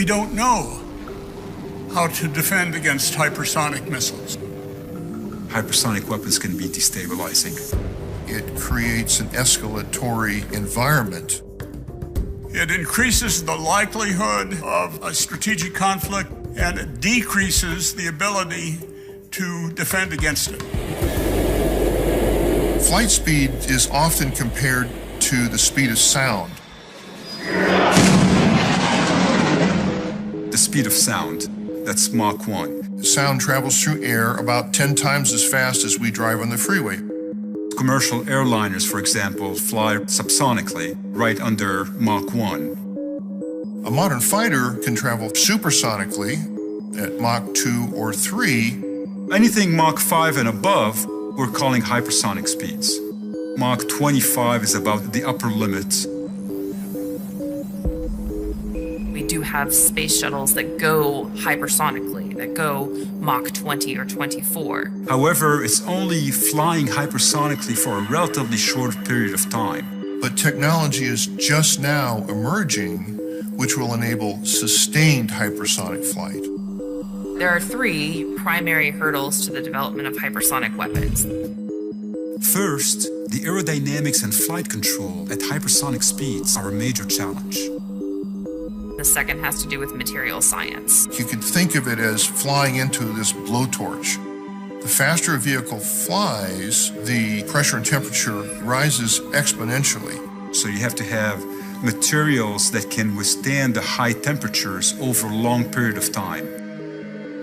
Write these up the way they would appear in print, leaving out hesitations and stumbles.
We don't know how to defend against hypersonic missiles. Hypersonic weapons can be destabilizing. It creates an escalatory environment. It increases the likelihood of a strategic conflict, and it decreases the ability to defend against it. Flight speed is often compared to the speed of sound. The speed of sound, that's Mach 1. Sound travels through air about 10 times as fast as we drive on the freeway. Commercial airliners, for example, fly subsonically right under Mach 1. A modern fighter can travel supersonically at Mach 2 or 3. Anything Mach 5 and above, we're calling hypersonic speeds. Mach 25 is about the upper limit. We do have space shuttles that go hypersonically, that go Mach 20 or 24. However, it's only flying hypersonically for a relatively short period of time. But technology is just now emerging, which will enable sustained hypersonic flight. There are three primary hurdles to the development of hypersonic weapons. First, the aerodynamics and flight control at hypersonic speeds are a major challenge. The second has to do with material science. You could think of it as flying into this blowtorch. The faster a vehicle flies, the pressure and temperature rises exponentially. So you have to have materials that can withstand the high temperatures over a long period of time.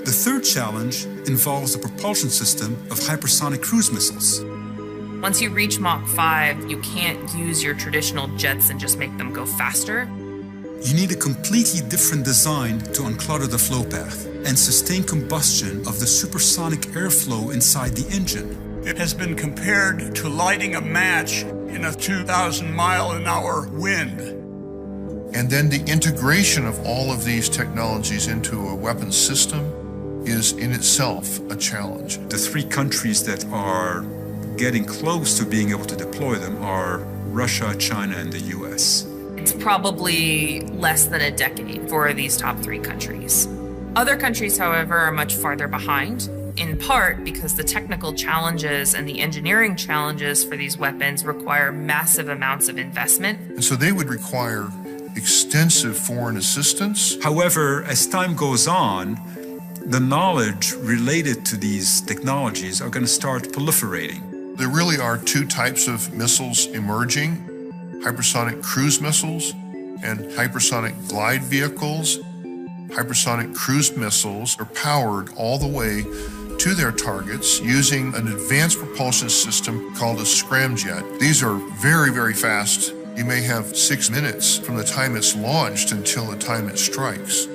The third challenge involves the propulsion system of hypersonic cruise missiles. Once you reach Mach 5, you can't use your traditional jets and just make them go faster. You need a completely different design to unclutter the flow path and sustain combustion of the supersonic airflow inside the engine. It has been compared to lighting a match in a 2,000-mile-an-hour wind. And then the integration of all of these technologies into a weapons system is in itself a challenge. The three countries that are getting close to being able to deploy them are Russia, China, and the US. It's probably less than a decade for these top three countries. Other countries, however, are much farther behind, in part because the technical challenges and the engineering challenges for these weapons require massive amounts of investment. And so they would require extensive foreign assistance. However, as time goes on, the knowledge related to these technologies are going to start proliferating. There really are two types of missiles emerging: hypersonic cruise missiles and hypersonic glide vehicles. Hypersonic cruise missiles are powered all the way to their targets using an advanced propulsion system called a scramjet. These are very, very fast. You may have 6 minutes from the time it's launched until the time it strikes.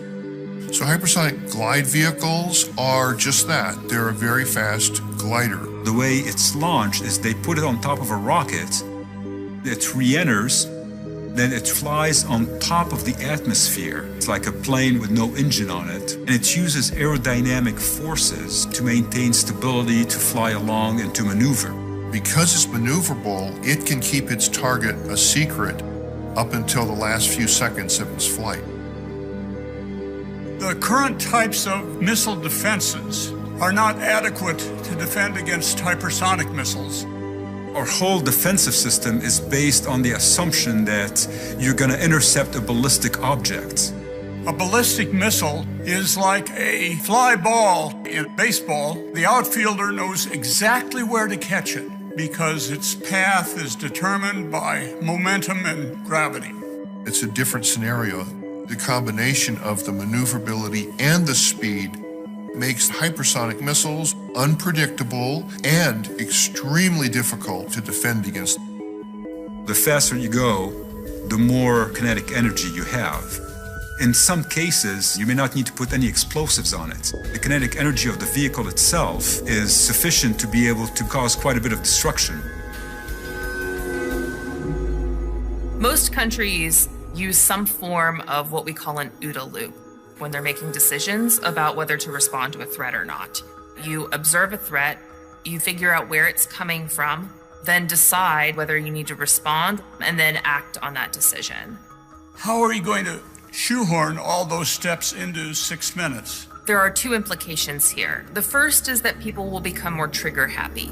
So hypersonic glide vehicles are just that. They're a very fast glider. The way it's launched is they put it on top of a rocket, it re-enters, then it flies on top of the atmosphere. It's like a plane with no engine on it, and it uses aerodynamic forces to maintain stability, to fly along, and to maneuver. Because it's maneuverable, it can keep its target a secret up until the last few seconds of its flight. The current types of missile defenses are not adequate to defend against hypersonic missiles. Our whole defensive system is based on the assumption that you're going to intercept a ballistic object. A ballistic missile is like a fly ball in baseball. The outfielder knows exactly where to catch it because its path is determined by momentum and gravity. It's a different scenario. The combination of the maneuverability and the speed makes hypersonic missiles unpredictable and extremely difficult to defend against. The faster you go, the more kinetic energy you have. In some cases, you may not need to put any explosives on it. The kinetic energy of the vehicle itself is sufficient to be able to cause quite a bit of destruction. Most countries use some form of what we call an OODA loop when they're making decisions about whether to respond to a threat or not. You observe a threat, you figure out where it's coming from, then decide whether you need to respond, and then act on that decision. How are you going to shoehorn all those steps into 6 minutes. There are two implications here. The first is that people will become more trigger happy.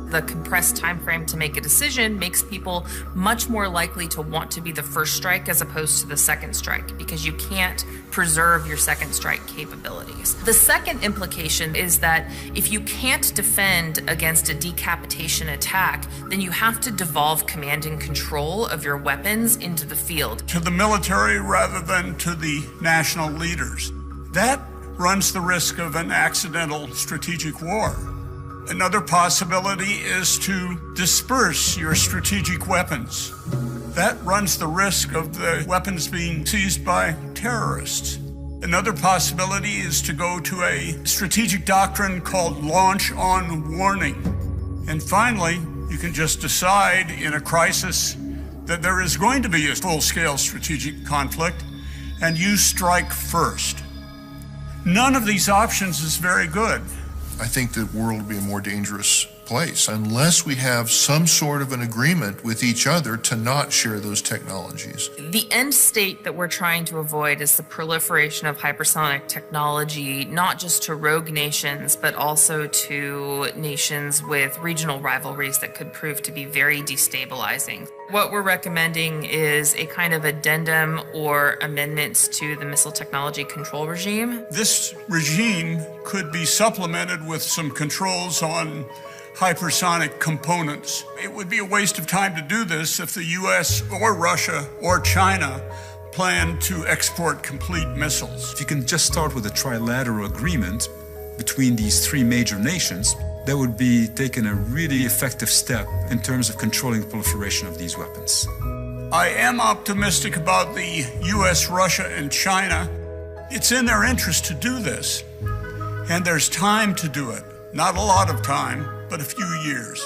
The compressed time frame to make a decision makes people much more likely to want to be the first strike as opposed to the second strike, because you can't preserve your second strike capabilities. The second implication is that if you can't defend against a decapitation attack, then you have to devolve command and control of your weapons into the field. To the military rather than to the national leaders. That runs the risk of an accidental strategic war. Another possibility is to disperse your strategic weapons. That runs the risk of the weapons being seized by terrorists. Another possibility is to go to a strategic doctrine called launch on warning. And finally, you can just decide in a crisis that there is going to be a full-scale strategic conflict, and you strike first. None of these options is very good. I think the world will be a more dangerous place unless we have some sort of an agreement with each other to not share those technologies. The end state that we're trying to avoid is the proliferation of hypersonic technology, not just to rogue nations, but also to nations with regional rivalries that could prove to be very destabilizing. What we're recommending is a kind of addendum or amendments to the missile technology control regime. This regime could be supplemented with some controls on hypersonic components. It would be a waste of time to do this if the US or Russia or China plan to export complete missiles. If you can just start with a trilateral agreement between these three major nations, that would be taking a really effective step in terms of controlling the proliferation of these weapons. I am optimistic about the US, Russia, and China. It's in their interest to do this, and there's time to do it. Not a lot of time, but a few years.